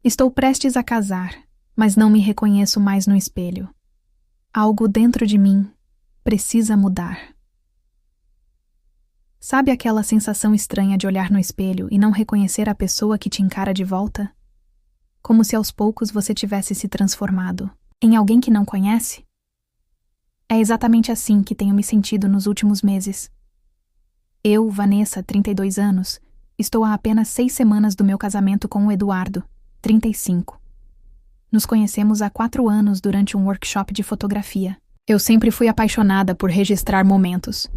Estou prestes a casar, mas não me reconheço mais no espelho. Algo dentro de mim precisa mudar. Sabe aquela sensação estranha de olhar no espelho e não reconhecer a pessoa que te encara de volta? Como se aos poucos você tivesse se transformado em alguém que não conhece? É exatamente assim que tenho me sentido nos últimos meses. Eu, Vanessa, 32 anos, estou há apenas 6 semanas do meu casamento com o Eduardo, 35. Nos conhecemos há 4 anos durante um workshop de fotografia. Eu sempre fui apaixonada por registrar momentos.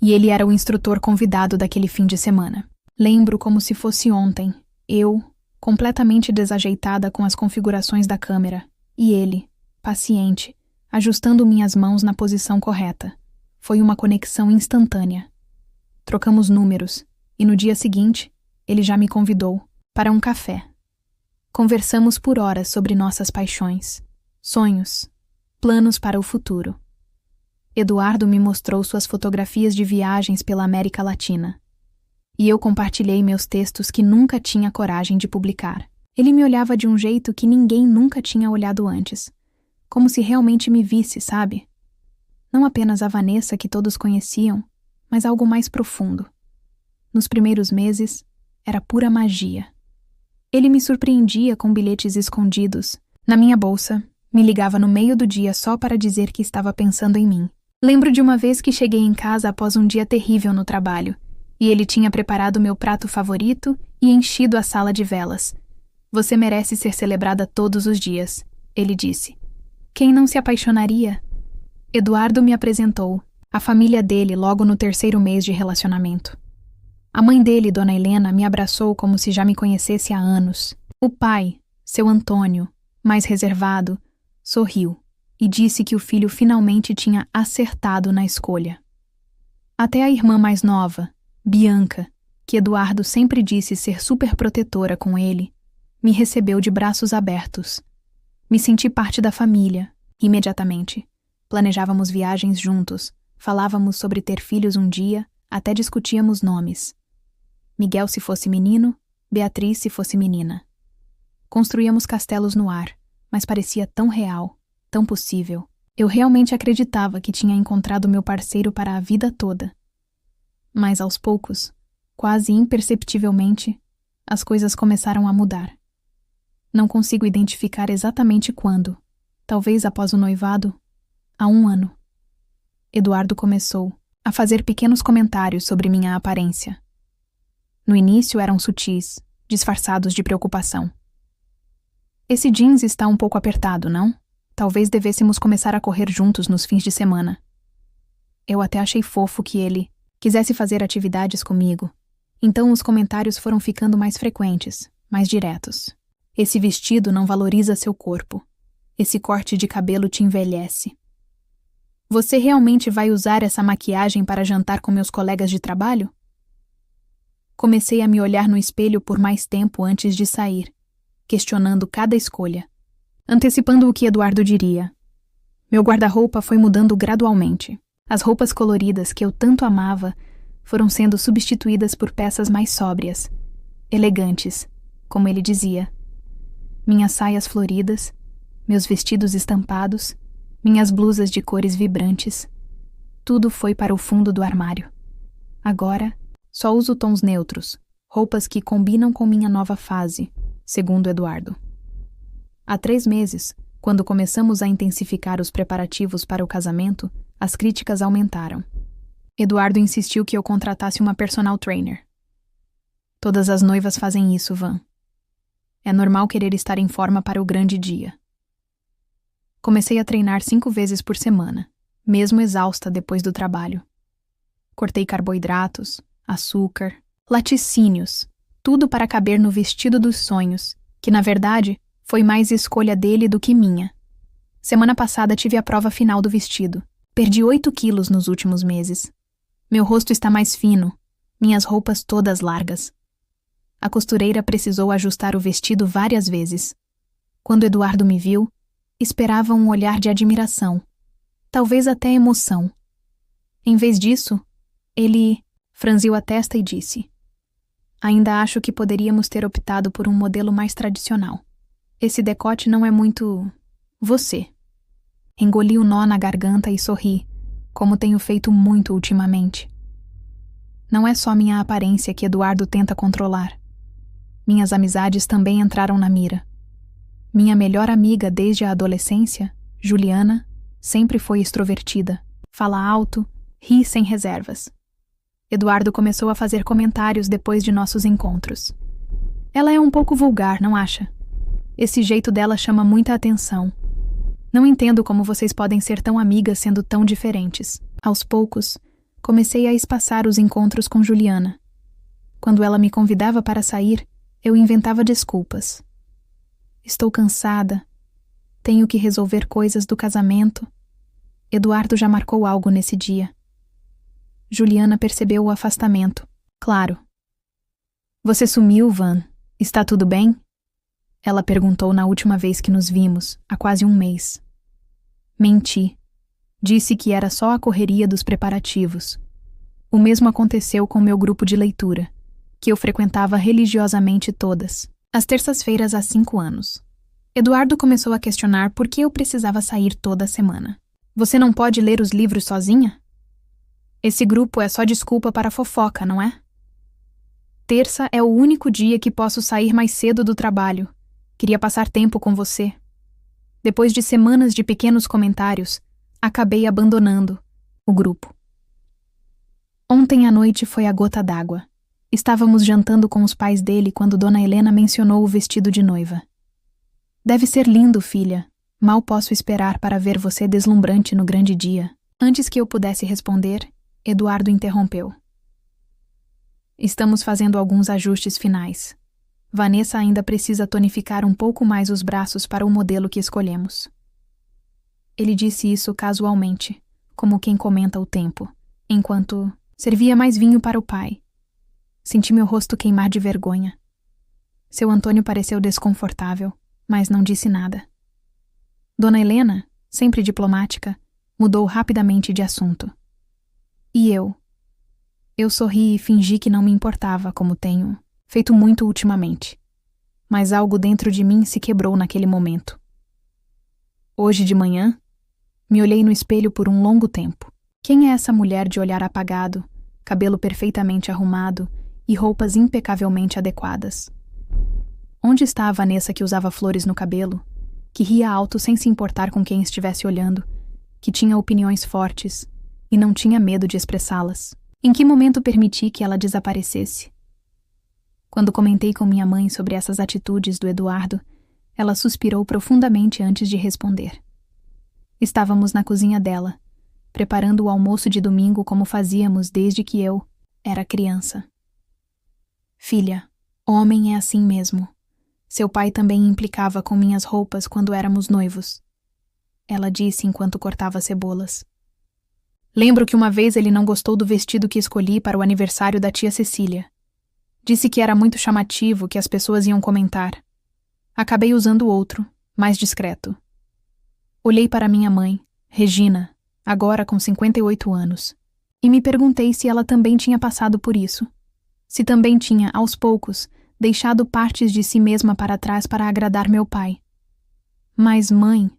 E ele era o instrutor convidado daquele fim de semana. Lembro como se fosse ontem, eu, completamente desajeitada com as configurações da câmera, e ele, paciente, ajustando minhas mãos na posição correta. Foi uma conexão instantânea. Trocamos números, e no dia seguinte, ele já me convidou para um café. Conversamos por horas sobre nossas paixões, sonhos, planos para o futuro. Eduardo me mostrou suas fotografias de viagens pela América Latina. E eu compartilhei meus textos que nunca tinha coragem de publicar. Ele me olhava de um jeito que ninguém nunca tinha olhado antes. Como se realmente me visse, sabe? Não apenas a Vanessa que todos conheciam, mas algo mais profundo. Nos primeiros meses, era pura magia. Ele me surpreendia com bilhetes escondidos. Na minha bolsa, me ligava no meio do dia só para dizer que estava pensando em mim. Lembro de uma vez que cheguei em casa após um dia terrível no trabalho, e ele tinha preparado meu prato favorito e enchido a sala de velas. Você merece ser celebrada todos os dias, ele disse. Quem não se apaixonaria? Eduardo me apresentou, a família dele logo no 3º mês de relacionamento. A mãe dele, Dona Helena, me abraçou como se já me conhecesse há anos. O pai, seu Antônio, mais reservado, sorriu e disse que o filho finalmente tinha acertado na escolha. Até a irmã mais nova, Bianca, que Eduardo sempre disse ser super protetora com ele, me recebeu de braços abertos. Me senti parte da família, imediatamente. Planejávamos viagens juntos, falávamos sobre ter filhos um dia, até discutíamos nomes. Miguel se fosse menino, Beatriz se fosse menina. Construíamos castelos no ar, mas parecia tão real, tão possível. Eu realmente acreditava que tinha encontrado meu parceiro para a vida toda. Mas aos poucos, quase imperceptivelmente, as coisas começaram a mudar. Não consigo identificar exatamente quando, talvez após o noivado, há 1 ano. Eduardo começou a fazer pequenos comentários sobre minha aparência. No início eram sutis, disfarçados de preocupação. Esse jeans está um pouco apertado, não? Talvez devêssemos começar a correr juntos nos fins de semana. Eu até achei fofo que ele quisesse fazer atividades comigo. Então os comentários foram ficando mais frequentes, mais diretos. Esse vestido não valoriza seu corpo. Esse corte de cabelo te envelhece. Você realmente vai usar essa maquiagem para jantar com meus colegas de trabalho? Comecei a me olhar no espelho por mais tempo antes de sair, questionando cada escolha, antecipando o que Eduardo diria. Meu guarda-roupa foi mudando gradualmente. As roupas coloridas que eu tanto amava foram sendo substituídas por peças mais sóbrias, elegantes, como ele dizia. Minhas saias floridas, meus vestidos estampados, minhas blusas de cores vibrantes. Tudo foi para o fundo do armário. Agora, só uso tons neutros, roupas que combinam com minha nova fase, segundo Eduardo. Há 3 meses, quando começamos a intensificar os preparativos para o casamento, as críticas aumentaram. Eduardo insistiu que eu contratasse uma personal trainer. Todas as noivas fazem isso, Van. É normal querer estar em forma para o grande dia. Comecei a treinar 5 vezes por semana, mesmo exausta depois do trabalho. Cortei carboidratos, açúcar, laticínios, tudo para caber no vestido dos sonhos, que na verdade foi mais escolha dele do que minha. Semana passada tive a prova final do vestido. Perdi 8 quilos nos últimos meses. Meu rosto está mais fino, minhas roupas todas largas. A costureira precisou ajustar o vestido várias vezes. Quando Eduardo me viu, esperava um olhar de admiração, talvez até emoção. Em vez disso, ele franziu a testa e disse: Ainda acho que poderíamos ter optado por um modelo mais tradicional. Esse decote não é muito... você. Engoli o nó na garganta e sorri, como tenho feito muito ultimamente. Não é só minha aparência que Eduardo tenta controlar. Minhas amizades também entraram na mira. Minha melhor amiga desde a adolescência, Juliana, sempre foi extrovertida. Fala alto, ri sem reservas. Eduardo começou a fazer comentários depois de nossos encontros. Ela é um pouco vulgar, não acha? Esse jeito dela chama muita atenção. Não entendo como vocês podem ser tão amigas sendo tão diferentes. Aos poucos, comecei a espaçar os encontros com Juliana. Quando ela me convidava para sair, eu inventava desculpas. Estou cansada. Tenho que resolver coisas do casamento. Eduardo já marcou algo nesse dia. Juliana percebeu o afastamento. Claro. Você sumiu, Van. Está tudo bem? Ela perguntou na última vez que nos vimos, há quase um mês. Menti. Disse que era só a correria dos preparativos. O mesmo aconteceu com meu grupo de leitura, que eu frequentava religiosamente todas, às terças-feiras há 5 anos. Eduardo começou a questionar por que eu precisava sair toda semana. Você não pode ler os livros sozinha? Esse grupo é só desculpa para fofoca, não é? Terça é o único dia que posso sair mais cedo do trabalho. Queria passar tempo com você. Depois de semanas de pequenos comentários, acabei abandonando o grupo. Ontem à noite foi a gota d'água. Estávamos jantando com os pais dele quando Dona Helena mencionou o vestido de noiva. Deve ser lindo, filha. Mal posso esperar para ver você deslumbrante no grande dia. Antes que eu pudesse responder, Eduardo interrompeu. Estamos fazendo alguns ajustes finais. Vanessa ainda precisa tonificar um pouco mais os braços para o modelo que escolhemos. Ele disse isso casualmente, como quem comenta o tempo, enquanto servia mais vinho para o pai. Senti meu rosto queimar de vergonha. Seu Antônio pareceu desconfortável, mas não disse nada. Dona Helena, sempre diplomática, mudou rapidamente de assunto. E eu? Eu sorri e fingi que não me importava, como tenho feito muito ultimamente. Mas algo dentro de mim se quebrou naquele momento. Hoje de manhã, me olhei no espelho por um longo tempo. Quem é essa mulher de olhar apagado, cabelo perfeitamente arrumado e roupas impecavelmente adequadas? Onde está a Vanessa que usava flores no cabelo, que ria alto sem se importar com quem estivesse olhando, que tinha opiniões fortes e não tinha medo de expressá-las? Em que momento permiti que ela desaparecesse? Quando comentei com minha mãe sobre essas atitudes do Eduardo, ela suspirou profundamente antes de responder. Estávamos na cozinha dela, preparando o almoço de domingo como fazíamos desde que eu era criança. Filha, homem é assim mesmo. Seu pai também implicava com minhas roupas quando éramos noivos. Ela disse enquanto cortava cebolas. Lembro que uma vez ele não gostou do vestido que escolhi para o aniversário da tia Cecília. Disse que era muito chamativo, que as pessoas iam comentar. Acabei usando outro, mais discreto. Olhei para minha mãe, Regina, agora com 58 anos, e me perguntei se ela também tinha passado por isso. Se também tinha, aos poucos, deixado partes de si mesma para trás para agradar meu pai. Mas, mãe,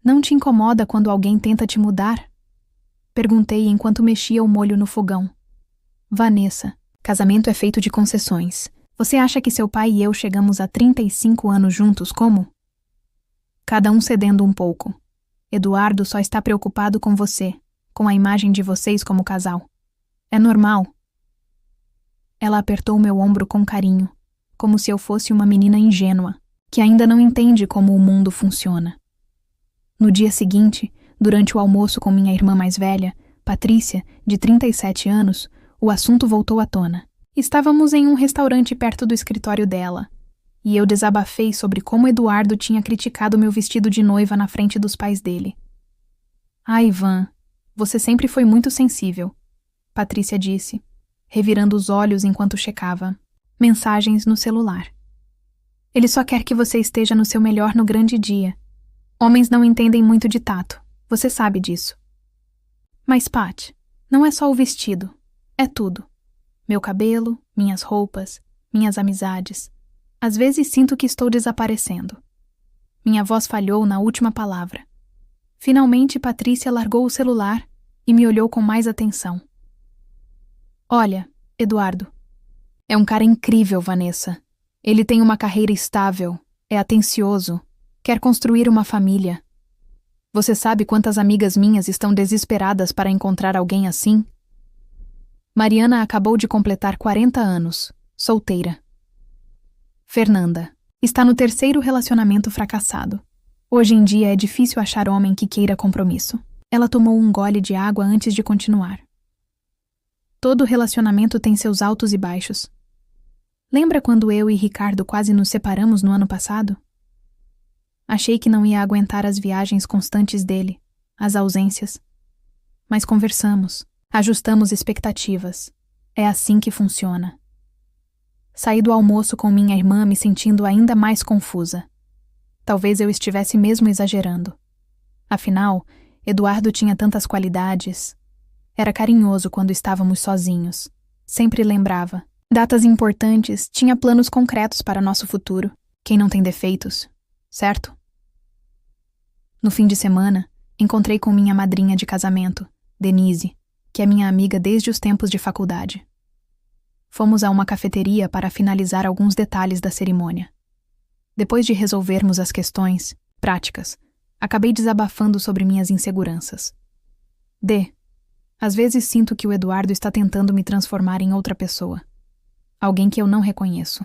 não te incomoda quando alguém tenta te mudar? Perguntei enquanto mexia o molho no fogão. Vanessa, casamento é feito de concessões. Você acha que seu pai e eu chegamos a 35 anos juntos como? Cada um cedendo um pouco. Eduardo só está preocupado com você, com a imagem de vocês como casal. É normal. Ela apertou meu ombro com carinho, como se eu fosse uma menina ingênua, que ainda não entende como o mundo funciona. No dia seguinte, durante o almoço com minha irmã mais velha, Patrícia, de 37 anos, o assunto voltou à tona. Estávamos em um restaurante perto do escritório dela, e eu desabafei sobre como Eduardo tinha criticado meu vestido de noiva na frente dos pais dele. Ah, Ivan, você sempre foi muito sensível, Patrícia disse, revirando os olhos enquanto checava mensagens no celular. Ele só quer que você esteja no seu melhor no grande dia. Homens não entendem muito de tato, você sabe disso. Mas, Pat, não é só o vestido, é tudo. Meu cabelo, minhas roupas, minhas amizades. Às vezes sinto que estou desaparecendo. Minha voz falhou na última palavra. Finalmente, Patrícia largou o celular e me olhou com mais atenção. Olha, Eduardo. É um cara incrível, Vanessa. Ele tem uma carreira estável, é atencioso, quer construir uma família. Você sabe quantas amigas minhas estão desesperadas para encontrar alguém assim? Mariana acabou de completar 40 anos, solteira. Fernanda está no 3º relacionamento fracassado. Hoje em dia é difícil achar homem que queira compromisso. Ela tomou um gole de água antes de continuar. Todo relacionamento tem seus altos e baixos. Lembra quando eu e Ricardo quase nos separamos no ano passado? Achei que não ia aguentar as viagens constantes dele, as ausências. Mas conversamos, ajustamos expectativas. É assim que funciona. Saí do almoço com minha irmã me sentindo ainda mais confusa. Talvez eu estivesse mesmo exagerando. Afinal, Eduardo tinha tantas qualidades. Era carinhoso quando estávamos sozinhos. Sempre lembrava. Datas importantes, tinha planos concretos para nosso futuro. Quem não tem defeitos, certo? No fim de semana, encontrei com minha madrinha de casamento, Denise, que é minha amiga desde os tempos de faculdade. Fomos a uma cafeteria para finalizar alguns detalhes da cerimônia. Depois de resolvermos as questões práticas, acabei desabafando sobre minhas inseguranças. Às vezes sinto que o Eduardo está tentando me transformar em outra pessoa. Alguém que eu não reconheço.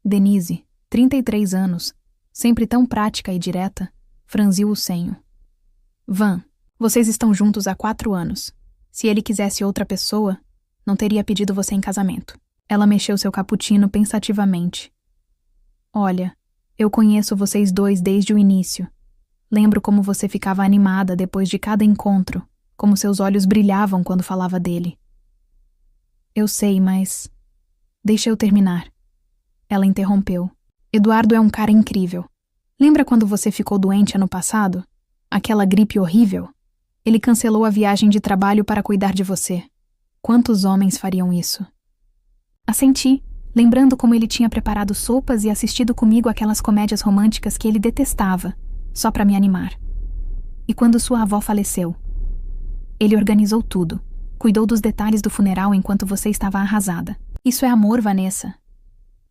Denise, 33 anos, sempre tão prática e direta, franziu o senho. Van, vocês estão juntos há 4 anos. Se ele quisesse outra pessoa, não teria pedido você em casamento. Ela mexeu seu cappuccino pensativamente. Olha, eu conheço vocês dois desde o início. Lembro como você ficava animada depois de cada encontro, como seus olhos brilhavam quando falava dele. Eu sei, mas... Deixa eu terminar. Ela interrompeu. Eduardo é um cara incrível. Lembra quando você ficou doente ano passado? Aquela gripe horrível? Ele cancelou a viagem de trabalho para cuidar de você. Quantos homens fariam isso? Assenti, lembrando como ele tinha preparado sopas e assistido comigo aquelas comédias românticas que ele detestava, só para me animar. E quando sua avó faleceu? Ele organizou tudo, cuidou dos detalhes do funeral enquanto você estava arrasada. Isso é amor, Vanessa.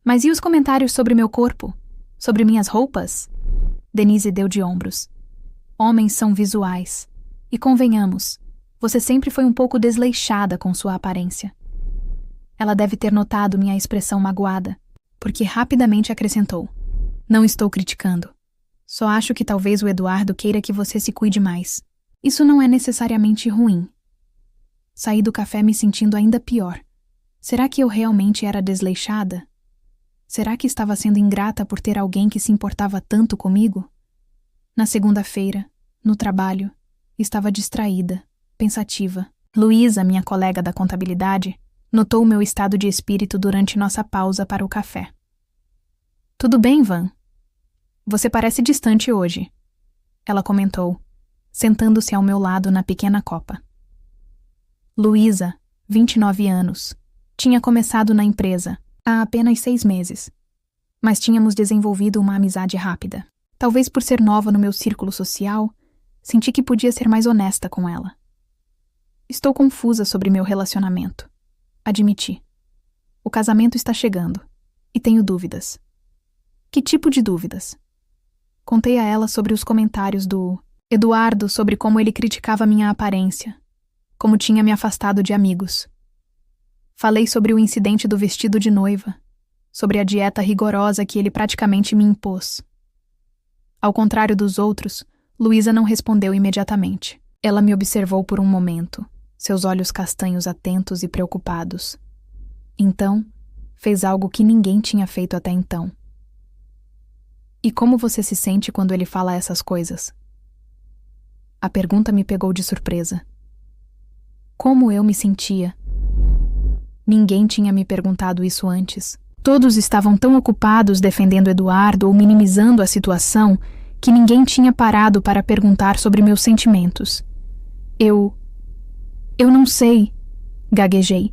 Mas e os comentários sobre meu corpo? Sobre minhas roupas? Denise deu de ombros. Homens são visuais. E convenhamos, você sempre foi um pouco desleixada com sua aparência. Ela deve ter notado minha expressão magoada, porque rapidamente acrescentou. Não estou criticando. Só acho que talvez o Eduardo queira que você se cuide mais. Isso não é necessariamente ruim. Saí do café me sentindo ainda pior. Será que eu realmente era desleixada? Será que estava sendo ingrata por ter alguém que se importava tanto comigo? Na segunda-feira, no trabalho, estava distraída, pensativa. Luísa, minha colega da contabilidade, notou o meu estado de espírito durante nossa pausa para o café. Tudo bem, Van? Você parece distante hoje, ela comentou, sentando-se ao meu lado na pequena copa. Luísa, 29 anos, tinha começado na empresa há apenas 6 meses, mas tínhamos desenvolvido uma amizade rápida. Talvez por ser nova no meu círculo social, senti que podia ser mais honesta com ela. Estou confusa sobre meu relacionamento. Admiti. O casamento está chegando, e tenho dúvidas. Que tipo de dúvidas? Contei a ela sobre os comentários do Eduardo sobre como ele criticava minha aparência, como tinha me afastado de amigos. Falei sobre o incidente do vestido de noiva, sobre a dieta rigorosa que ele praticamente me impôs. Ao contrário dos outros, Luísa não respondeu imediatamente. Ela me observou por um momento, seus olhos castanhos atentos e preocupados. Então, fez algo que ninguém tinha feito até então. E como você se sente quando ele fala essas coisas? A pergunta me pegou de surpresa. Como eu me sentia? Ninguém tinha me perguntado isso antes. Todos estavam tão ocupados defendendo Eduardo ou minimizando a situação que ninguém tinha parado para perguntar sobre meus sentimentos. Eu não sei, gaguejei,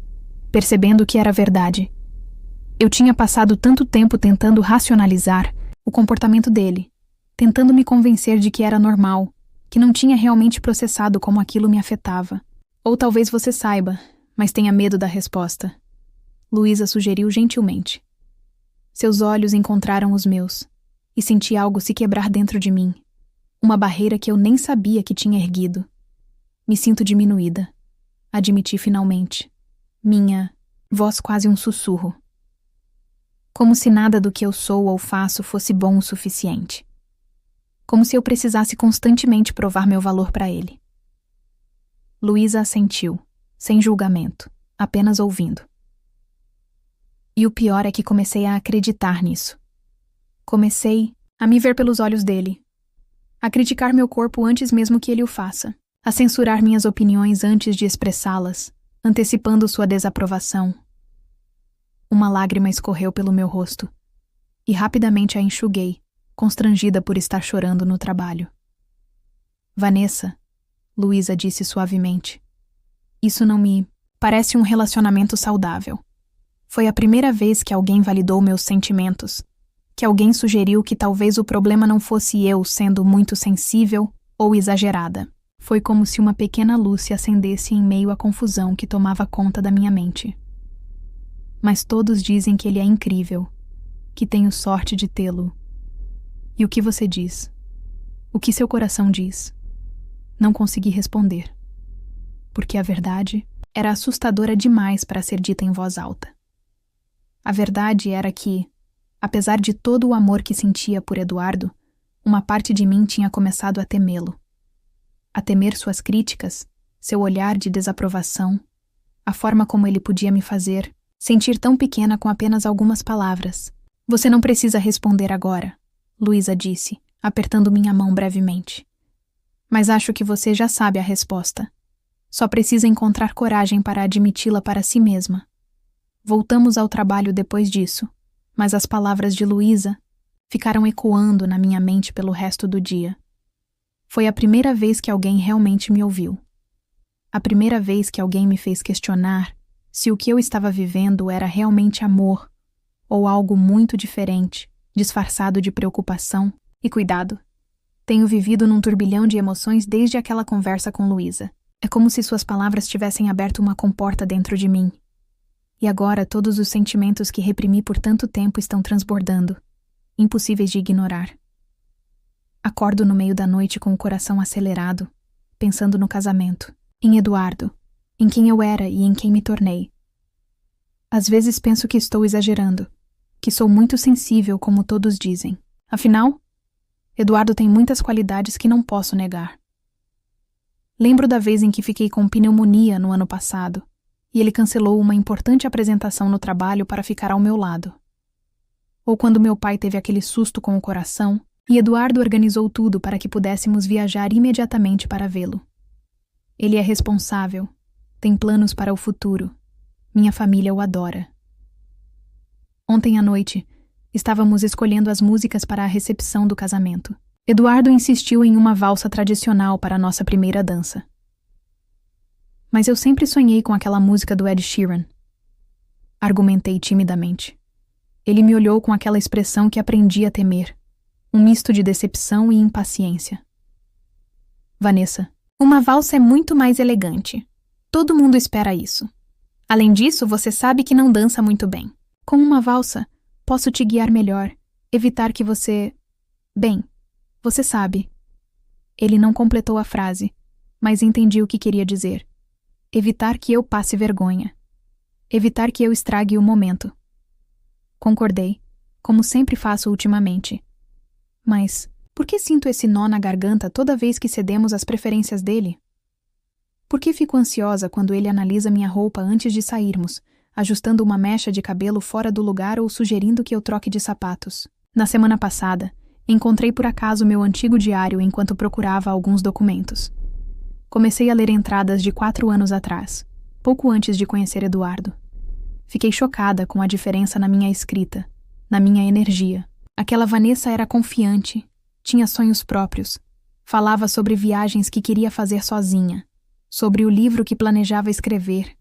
percebendo que era verdade. Eu tinha passado tanto tempo tentando racionalizar o comportamento dele, tentando me convencer de que era normal, que não tinha realmente processado como aquilo me afetava. Ou talvez você saiba, mas tenha medo da resposta. Luísa sugeriu gentilmente. Seus olhos encontraram os meus, e senti algo se quebrar dentro de mim. Uma barreira que eu nem sabia que tinha erguido. Me sinto diminuída. Admiti finalmente. Minha voz quase um sussurro. Como se nada do que eu sou ou faço fosse bom o suficiente. Como se eu precisasse constantemente provar meu valor para ele. Luísa assentiu, sem julgamento, apenas ouvindo. E o pior é que comecei a acreditar nisso. Comecei a me ver pelos olhos dele, a criticar meu corpo antes mesmo que ele o faça, a censurar minhas opiniões antes de expressá-las, antecipando sua desaprovação. Uma lágrima escorreu pelo meu rosto, e rapidamente a enxuguei, constrangida por estar chorando no trabalho. Vanessa, Luísa disse suavemente, isso não me parece um relacionamento saudável. Foi a primeira vez que alguém validou meus sentimentos, que alguém sugeriu que talvez o problema não fosse eu sendo muito sensível ou exagerada. Foi como se uma pequena luz se acendesse em meio à confusão que tomava conta da minha mente. Mas todos dizem que ele é incrível, que tenho sorte de tê-lo. E o que você diz? O que seu coração diz? Não consegui responder, porque a verdade era assustadora demais para ser dita em voz alta. A verdade era que, apesar de todo o amor que sentia por Eduardo, uma parte de mim tinha começado a temê-lo. A temer suas críticas, seu olhar de desaprovação, a forma como ele podia me fazer sentir tão pequena com apenas algumas palavras. Você não precisa responder agora, Luísa disse, apertando minha mão brevemente. Mas acho que você já sabe a resposta. Só precisa encontrar coragem para admiti-la para si mesma. Voltamos ao trabalho depois disso, mas as palavras de Luísa ficaram ecoando na minha mente pelo resto do dia. Foi a primeira vez que alguém realmente me ouviu. A primeira vez que alguém me fez questionar se o que eu estava vivendo era realmente amor ou algo muito diferente, disfarçado de preocupação e cuidado. Tenho vivido num turbilhão de emoções desde aquela conversa com Luísa. É como se suas palavras tivessem aberto uma comporta dentro de mim. E agora todos os sentimentos que reprimi por tanto tempo estão transbordando, impossíveis de ignorar. Acordo no meio da noite com o coração acelerado, pensando no casamento, em Eduardo, em quem eu era e em quem me tornei. Às vezes penso que estou exagerando, que sou muito sensível como todos dizem. Afinal, Eduardo tem muitas qualidades que não posso negar. Lembro da vez em que fiquei com pneumonia no ano passado, e ele cancelou uma importante apresentação no trabalho para ficar ao meu lado. Ou quando meu pai teve aquele susto com o coração, e Eduardo organizou tudo para que pudéssemos viajar imediatamente para vê-lo. Ele é responsável, tem planos para o futuro. Minha família o adora. Ontem à noite, estávamos escolhendo as músicas para a recepção do casamento. Eduardo insistiu em uma valsa tradicional para a nossa primeira dança. Mas eu sempre sonhei com aquela música do Ed Sheeran. Argumentei timidamente. Ele me olhou com aquela expressão que aprendi a temer, um misto de decepção e impaciência. Vanessa, uma valsa é muito mais elegante. Todo mundo espera isso. Além disso, você sabe que não dança muito bem. Com uma valsa, posso te guiar melhor, evitar que você... Bem, você sabe. Ele não completou a frase, mas entendi o que queria dizer. Evitar que eu passe vergonha. Evitar que eu estrague o momento. Concordei, como sempre faço ultimamente. Mas por que sinto esse nó na garganta toda vez que cedemos às preferências dele? Por que fico ansiosa quando ele analisa minha roupa antes de sairmos, ajustando uma mecha de cabelo fora do lugar ou sugerindo que eu troque de sapatos? Na semana passada, encontrei por acaso meu antigo diário enquanto procurava alguns documentos. Comecei a ler entradas de 4 anos atrás, pouco antes de conhecer Eduardo. Fiquei chocada com a diferença na minha escrita, na minha energia. Aquela Vanessa era confiante, tinha sonhos próprios, falava sobre viagens que queria fazer sozinha, sobre o livro que planejava escrever,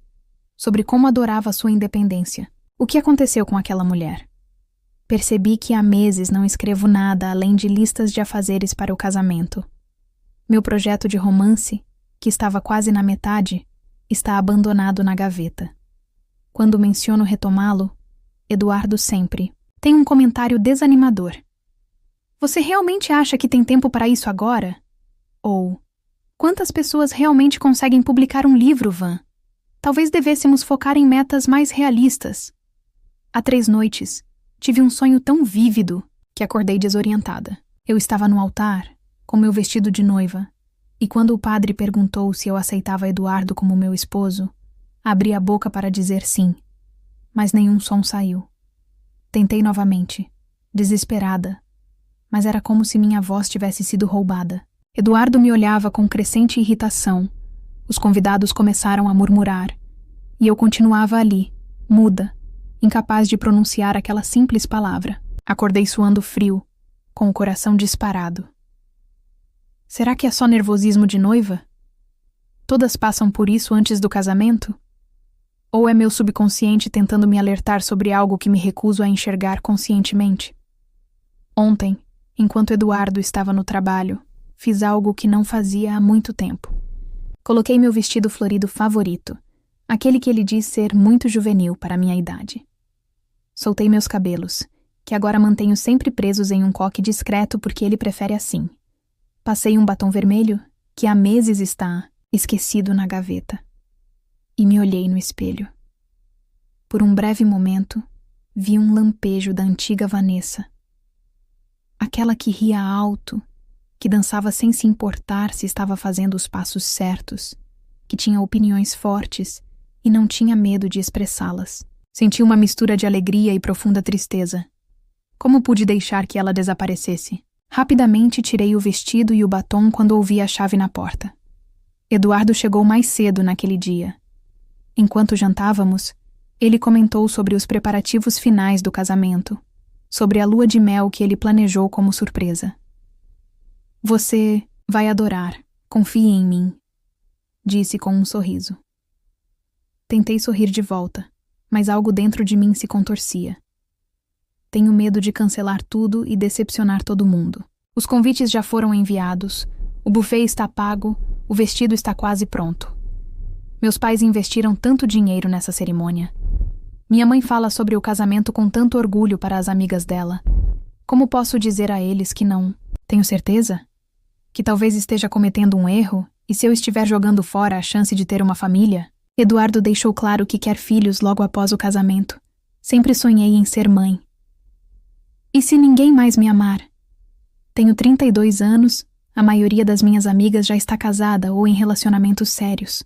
sobre como adorava sua independência. O que aconteceu com aquela mulher? Percebi que há meses não escrevo nada além de listas de afazeres para o casamento. Meu projeto de romance, que estava quase na metade, está abandonado na gaveta. Quando menciono retomá-lo, Eduardo sempre tem um comentário desanimador. Você realmente acha que tem tempo para isso agora? Ou, quantas pessoas realmente conseguem publicar um livro, Van? Talvez devêssemos focar em metas mais realistas. Há 3 noites, tive um sonho tão vívido que acordei desorientada. Eu estava no altar, com meu vestido de noiva, e quando o padre perguntou se eu aceitava Eduardo como meu esposo, abri a boca para dizer sim, mas nenhum som saiu. Tentei novamente, desesperada, mas era como se minha voz tivesse sido roubada. Eduardo me olhava com crescente irritação. Os convidados começaram a murmurar, e eu continuava ali, muda, incapaz de pronunciar aquela simples palavra. Acordei suando frio, com o coração disparado. Será que é só nervosismo de noiva? Todas passam por isso antes do casamento? Ou é meu subconsciente tentando me alertar sobre algo que me recuso a enxergar conscientemente? Ontem, enquanto Eduardo estava no trabalho, fiz algo que não fazia há muito tempo. Coloquei meu vestido florido favorito, aquele que ele diz ser muito juvenil para minha idade. Soltei meus cabelos, que agora mantenho sempre presos em um coque discreto porque ele prefere assim. Passei um batom vermelho, que há meses está esquecido na gaveta, e me olhei no espelho. Por um breve momento, vi um lampejo da antiga Vanessa. Aquela que ria alto, que dançava sem se importar se estava fazendo os passos certos, que tinha opiniões fortes e não tinha medo de expressá-las. Senti uma mistura de alegria e profunda tristeza. Como pude deixar que ela desaparecesse? Rapidamente tirei o vestido e o batom quando ouvi a chave na porta. Eduardo chegou mais cedo naquele dia. Enquanto jantávamos, ele comentou sobre os preparativos finais do casamento, sobre a lua de mel que ele planejou como surpresa. Você vai adorar, confie em mim, disse com um sorriso. Tentei sorrir de volta, mas algo dentro de mim se contorcia. Tenho medo de cancelar tudo e decepcionar todo mundo. Os convites já foram enviados, o buffet está pago, o vestido está quase pronto. Meus pais investiram tanto dinheiro nessa cerimônia. Minha mãe fala sobre o casamento com tanto orgulho para as amigas dela. Como posso dizer a eles que não? Tenho certeza? Que talvez esteja cometendo um erro, e se eu estiver jogando fora a chance de ter uma família? Eduardo deixou claro que quer filhos logo após o casamento. Sempre sonhei em ser mãe. E se ninguém mais me amar? Tenho 32 anos, a maioria das minhas amigas já está casada ou em relacionamentos sérios.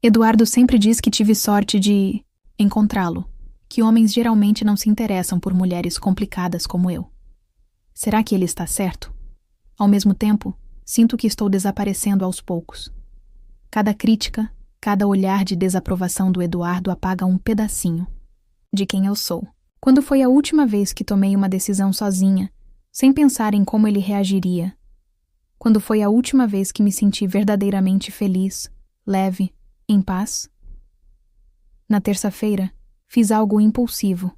Eduardo sempre diz que tive sorte de encontrá-lo, que homens geralmente não se interessam por mulheres complicadas como eu. Será que ele está certo? Ao mesmo tempo, sinto que estou desaparecendo aos poucos. Cada crítica, cada olhar de desaprovação do Eduardo apaga um pedacinho de quem eu sou. Quando foi a última vez que tomei uma decisão sozinha, sem pensar em como ele reagiria? Quando foi a última vez que me senti verdadeiramente feliz, leve, em paz? Na terça-feira, fiz algo impulsivo.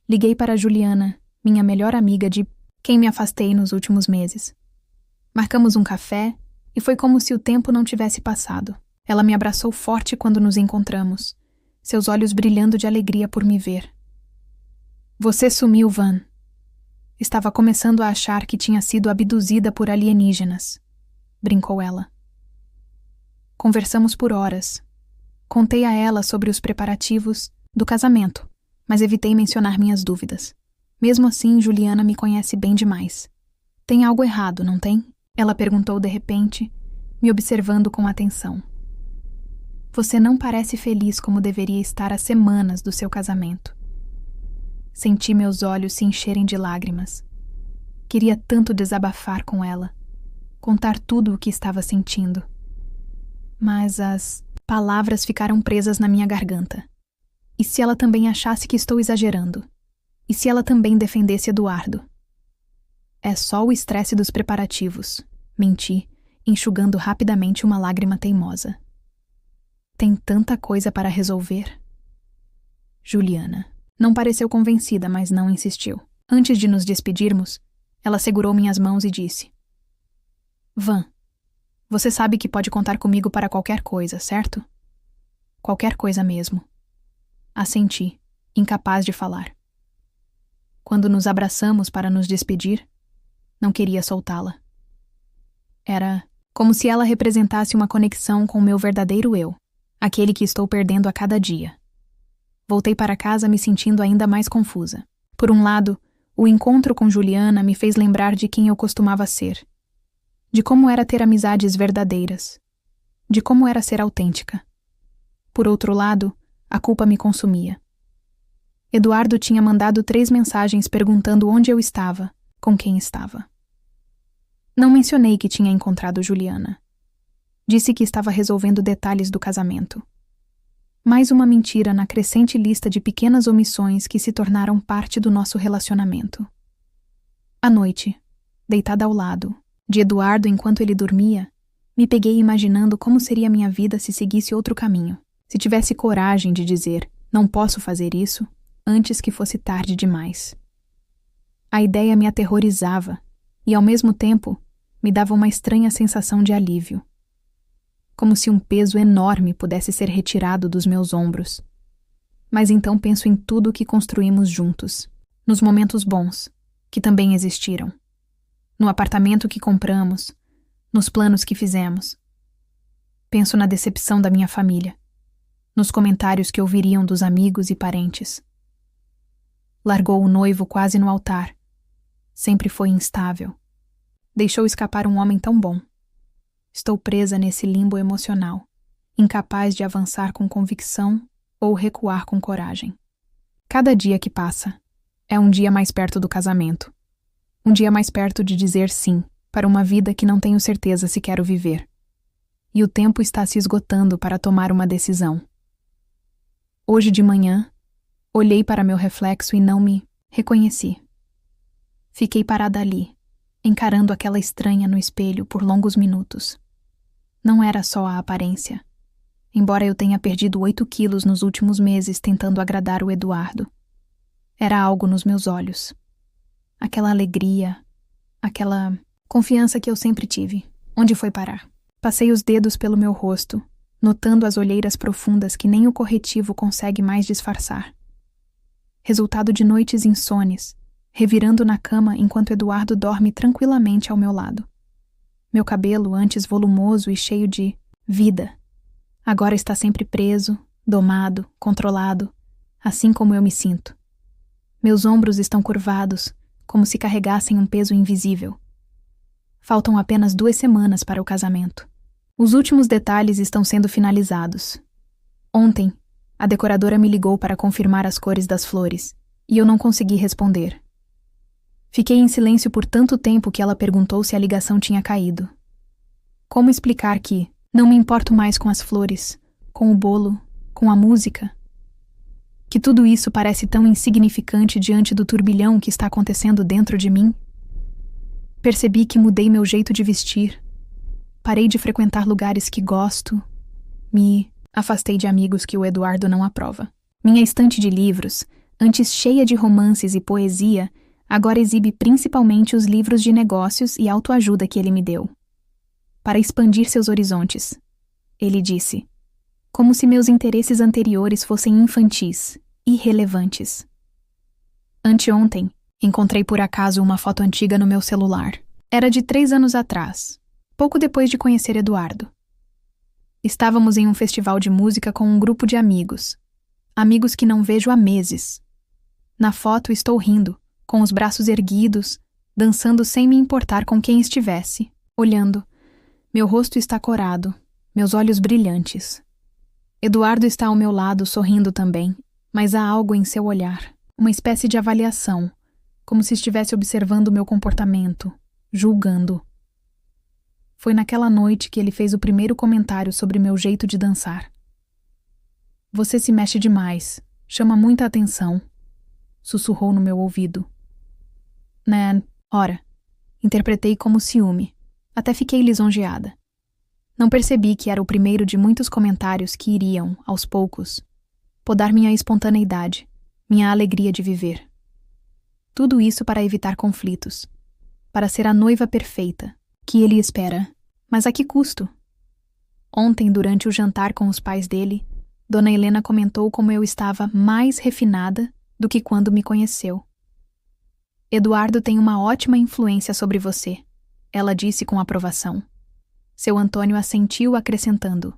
Liguei para Juliana, minha melhor amiga de quem me afastei nos últimos meses. Marcamos um café e foi como se o tempo não tivesse passado. Ela me abraçou forte quando nos encontramos, seus olhos brilhando de alegria por me ver. Você sumiu, Van. Estava começando a achar que tinha sido abduzida por alienígenas, brincou ela. Conversamos por horas. Contei a ela sobre os preparativos do casamento, mas evitei mencionar minhas dúvidas. Mesmo assim, Juliana me conhece bem demais. Tem algo errado, não tem? Ela perguntou de repente, me observando com atenção. Você não parece feliz como deveria estar há semanas do seu casamento. Senti meus olhos se encherem de lágrimas. Queria tanto desabafar com ela, contar tudo o que estava sentindo. Mas as palavras ficaram presas na minha garganta. E se ela também achasse que estou exagerando? E se ela também defendesse Eduardo? É só o estresse dos preparativos, menti, enxugando rapidamente uma lágrima teimosa. Tem tanta coisa para resolver. Juliana. Não pareceu convencida, mas não insistiu. Antes de nos despedirmos, ela segurou minhas mãos e disse: Van, você sabe que pode contar comigo para qualquer coisa, certo? Qualquer coisa mesmo. Assenti, incapaz de falar. Quando nos abraçamos para nos despedir, não queria soltá-la. Era como se ela representasse uma conexão com o meu verdadeiro eu, aquele que estou perdendo a cada dia. Voltei para casa me sentindo ainda mais confusa. Por um lado, o encontro com Juliana me fez lembrar de quem eu costumava ser, de como era ter amizades verdadeiras, de como era ser autêntica. Por outro lado, a culpa me consumia. Eduardo tinha mandado 3 mensagens perguntando onde eu estava, com quem estava. Não mencionei que tinha encontrado Juliana. Disse que estava resolvendo detalhes do casamento. Mais uma mentira na crescente lista de pequenas omissões que se tornaram parte do nosso relacionamento. À noite, deitada ao lado de Eduardo enquanto ele dormia, me peguei imaginando como seria minha vida se seguisse outro caminho, se tivesse coragem de dizer, não posso fazer isso, antes que fosse tarde demais. A ideia me aterrorizava e, ao mesmo tempo, me dava uma estranha sensação de alívio. Como se um peso enorme pudesse ser retirado dos meus ombros. Mas então penso em tudo o que construímos juntos, nos momentos bons, que também existiram, no apartamento que compramos, nos planos que fizemos. Penso na decepção da minha família, nos comentários que ouviriam dos amigos e parentes. Largou o noivo quase no altar. Sempre foi instável. Deixou escapar um homem tão bom. Estou presa nesse limbo emocional, incapaz de avançar com convicção ou recuar com coragem. Cada dia que passa é um dia mais perto do casamento. Um dia mais perto de dizer sim para uma vida que não tenho certeza se quero viver. E o tempo está se esgotando para tomar uma decisão. Hoje de manhã, olhei para meu reflexo e não me reconheci. Fiquei parada ali, encarando aquela estranha no espelho por longos minutos. Não era só a aparência. Embora eu tenha perdido 8 quilos nos últimos meses tentando agradar o Eduardo. Era algo nos meus olhos. Aquela alegria, aquela confiança que eu sempre tive. Onde foi parar? Passei os dedos pelo meu rosto, notando as olheiras profundas que nem o corretivo consegue mais disfarçar. Resultado de noites insones, revirando na cama enquanto Eduardo dorme tranquilamente ao meu lado. Meu cabelo, antes volumoso e cheio de vida, agora está sempre preso, domado, controlado, assim como eu me sinto. Meus ombros estão curvados, como se carregassem um peso invisível. Faltam apenas 2 semanas para o casamento. Os últimos detalhes estão sendo finalizados. Ontem, a decoradora me ligou para confirmar as cores das flores, e eu não consegui responder. Fiquei em silêncio por tanto tempo que ela perguntou se a ligação tinha caído. Como explicar que não me importo mais com as flores, com o bolo, com a música? Que tudo isso parece tão insignificante diante do turbilhão que está acontecendo dentro de mim? Percebi que mudei meu jeito de vestir. Parei de frequentar lugares que gosto. Me afastei de amigos que o Eduardo não aprova. Minha estante de livros, antes cheia de romances e poesia, agora exibe principalmente os livros de negócios e autoajuda que ele me deu. Para expandir seus horizontes, ele disse, como se meus interesses anteriores fossem infantis, irrelevantes. Anteontem, encontrei por acaso uma foto antiga no meu celular. Era de 3 anos atrás, pouco depois de conhecer Eduardo. Estávamos em um festival de música com um grupo de amigos. Amigos que não vejo há meses. Na foto estou rindo, com os braços erguidos, dançando sem me importar com quem estivesse, olhando. Meu rosto está corado, meus olhos brilhantes. Eduardo está ao meu lado, sorrindo também, mas há algo em seu olhar, uma espécie de avaliação, como se estivesse observando meu comportamento, julgando. Foi naquela noite que ele fez o primeiro comentário sobre meu jeito de dançar. Você se mexe demais, chama muita atenção, sussurrou no meu ouvido. Ora, interpretei como ciúme, até fiquei lisonjeada. Não percebi que era o primeiro de muitos comentários que iriam, aos poucos, podar minha espontaneidade, minha alegria de viver. Tudo isso para evitar conflitos, para ser a noiva perfeita, que ele espera. Mas a que custo? Ontem, durante o jantar com os pais dele, Dona Helena comentou como eu estava mais refinada do que quando me conheceu. Eduardo tem uma ótima influência sobre você, ela disse com aprovação. Seu Antônio assentiu, acrescentando: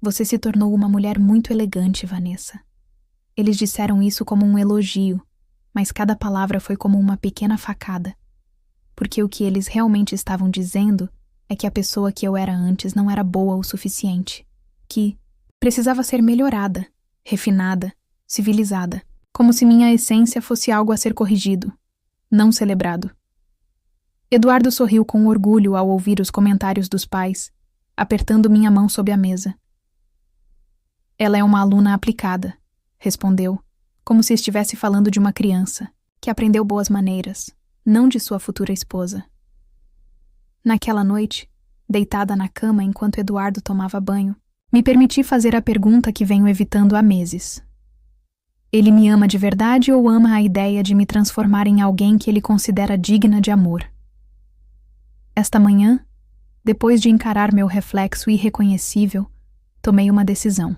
você se tornou uma mulher muito elegante, Vanessa. Eles disseram isso como um elogio, mas cada palavra foi como uma pequena facada. Porque o que eles realmente estavam dizendo é que a pessoa que eu era antes não era boa o suficiente. Que precisava ser melhorada, refinada, civilizada. Como se minha essência fosse algo a ser corrigido, não celebrado. Eduardo sorriu com orgulho ao ouvir os comentários dos pais, apertando minha mão sob a mesa. Ela é uma aluna aplicada, respondeu, como se estivesse falando de uma criança, que aprendeu boas maneiras, não de sua futura esposa. Naquela noite, deitada na cama enquanto Eduardo tomava banho, me permiti fazer a pergunta que venho evitando há meses. Ele me ama de verdade ou ama a ideia de me transformar em alguém que ele considera digna de amor? Esta manhã, depois de encarar meu reflexo irreconhecível, tomei uma decisão.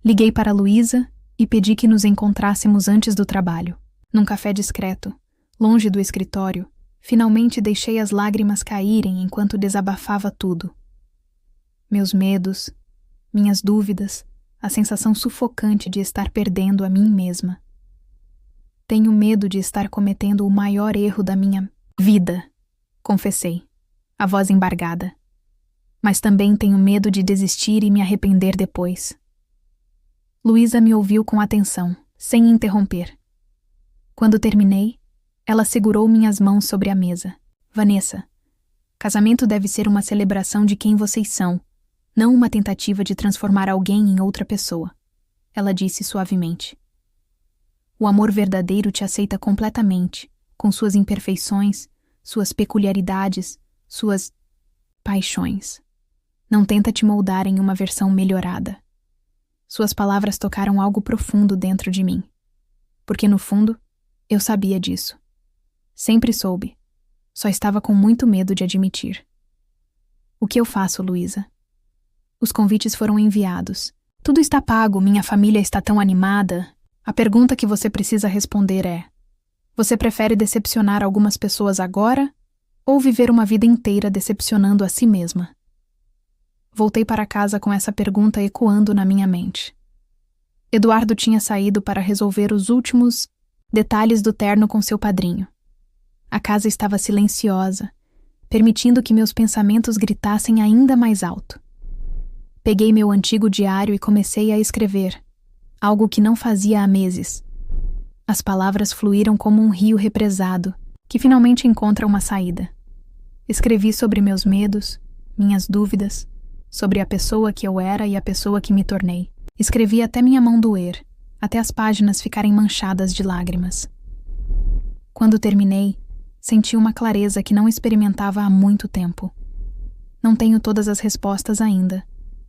Liguei para Luísa e pedi que nos encontrássemos antes do trabalho. Num café discreto, longe do escritório, finalmente deixei as lágrimas caírem enquanto desabafava tudo. Meus medos, minhas dúvidas, a sensação sufocante de estar perdendo a mim mesma. Tenho medo de estar cometendo o maior erro da minha vida, confessei, a voz embargada. Mas também tenho medo de desistir e me arrepender depois. Luísa me ouviu com atenção, sem interromper. Quando terminei, ela segurou minhas mãos sobre a mesa. Vanessa, casamento deve ser uma celebração de quem vocês são, não uma tentativa de transformar alguém em outra pessoa, ela disse suavemente. O amor verdadeiro te aceita completamente, com suas imperfeições, suas peculiaridades, suas paixões. Não tenta te moldar em uma versão melhorada. Suas palavras tocaram algo profundo dentro de mim. Porque, no fundo, eu sabia disso. Sempre soube. Só estava com muito medo de admitir. O que eu faço, Luísa? Os convites foram enviados. Tudo está pago, minha família está tão animada. A pergunta que você precisa responder é: você prefere decepcionar algumas pessoas agora ou viver uma vida inteira decepcionando a si mesma? Voltei para casa com essa pergunta ecoando na minha mente. Eduardo tinha saído para resolver os últimos detalhes do terno com seu padrinho. A casa estava silenciosa, permitindo que meus pensamentos gritassem ainda mais alto. Peguei meu antigo diário e comecei a escrever, algo que não fazia há meses. As palavras fluíram como um rio represado, que finalmente encontra uma saída. Escrevi sobre meus medos, minhas dúvidas, sobre a pessoa que eu era e a pessoa que me tornei. Escrevi até minha mão doer, até as páginas ficarem manchadas de lágrimas. Quando terminei, senti uma clareza que não experimentava há muito tempo. Não tenho todas as respostas ainda,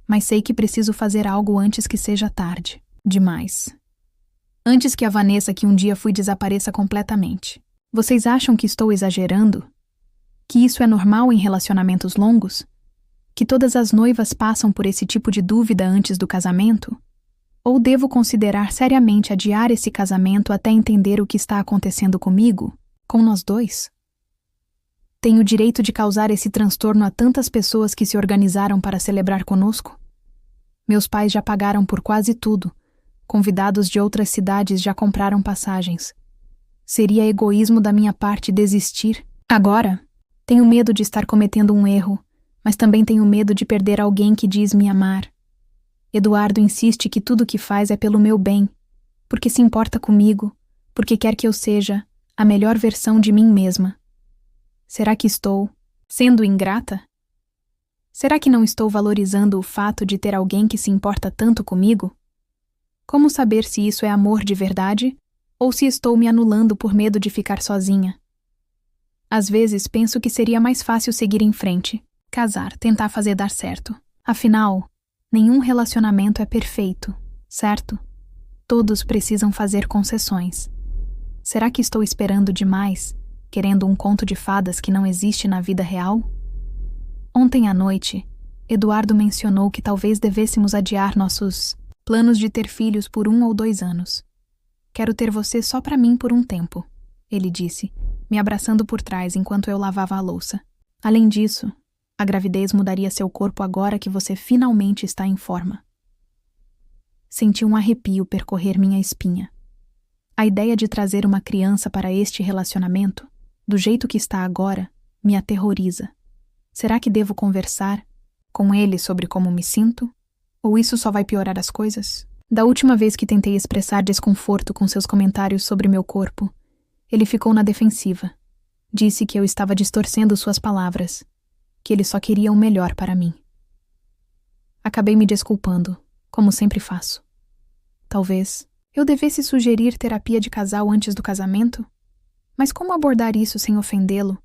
mas sei que preciso fazer algo antes que seja tarde. Demais. Antes que a Vanessa que um dia fui desapareça completamente. Vocês acham que estou exagerando? Que isso é normal em relacionamentos longos? Que todas as noivas passam por esse tipo de dúvida antes do casamento? Ou devo considerar seriamente adiar esse casamento até entender o que está acontecendo comigo, com nós dois? Tenho o direito de causar esse transtorno a tantas pessoas que se organizaram para celebrar conosco? Meus pais já pagaram por quase tudo. Convidados de outras cidades já compraram passagens. Seria egoísmo da minha parte desistir? Agora, tenho medo de estar cometendo um erro, mas também tenho medo de perder alguém que diz me amar. Eduardo insiste que tudo o que faz é pelo meu bem, porque se importa comigo, porque quer que eu seja a melhor versão de mim mesma. Será que estou sendo ingrata? Será que não estou valorizando o fato de ter alguém que se importa tanto comigo? Como saber se isso é amor de verdade ou se estou me anulando por medo de ficar sozinha? Às vezes penso que seria mais fácil seguir em frente, casar, tentar fazer dar certo. Afinal, nenhum relacionamento é perfeito, Certo? Todos precisam fazer concessões. Será que estou esperando demais, querendo um conto de fadas que não existe na vida real? Ontem à noite, Eduardo mencionou que talvez devêssemos adiar nossos planos de ter filhos por 1 ou 2 anos. Quero ter você só para mim por um tempo, ele disse, me abraçando por trás enquanto eu lavava a louça. Além disso, a gravidez mudaria seu corpo agora que você finalmente está em forma. Senti um arrepio percorrer minha espinha. A ideia de trazer uma criança para este relacionamento, do jeito que está agora, me aterroriza. Será que devo conversar com ele sobre como me sinto? Ou isso só vai piorar as coisas? Da última vez que tentei expressar desconforto com seus comentários sobre meu corpo, ele ficou na defensiva. Disse que eu estava distorcendo suas palavras, que ele só queria o melhor para mim. Acabei me desculpando, como sempre faço. Talvez eu devesse sugerir terapia de casal antes do casamento? Mas como abordar isso sem ofendê-lo,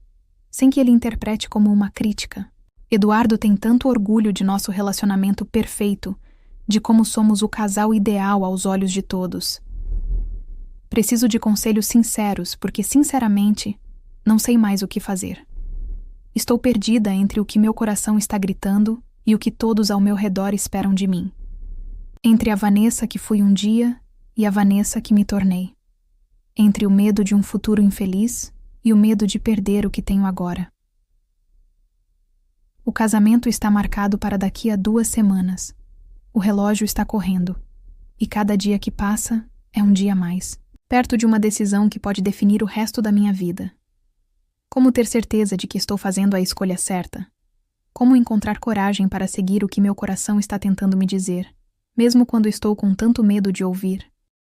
sem que ele interprete como uma crítica? Eduardo tem tanto orgulho de nosso relacionamento perfeito, de como somos o casal ideal aos olhos de todos. Preciso de conselhos sinceros, porque, sinceramente, não sei mais o que fazer. Estou perdida entre o que meu coração está gritando e o que todos ao meu redor esperam de mim. Entre a Vanessa que fui um dia e a Vanessa que me tornei. Entre o medo de um futuro infeliz e o medo de perder o que tenho agora. O casamento está marcado para daqui a 2 semanas. O relógio está correndo. E cada dia que passa é um dia a mais. Perto de uma decisão que pode definir o resto da minha vida. Como ter certeza de que estou fazendo a escolha certa? Como encontrar coragem para seguir o que meu coração está tentando me dizer, mesmo quando estou com tanto medo de ouvir?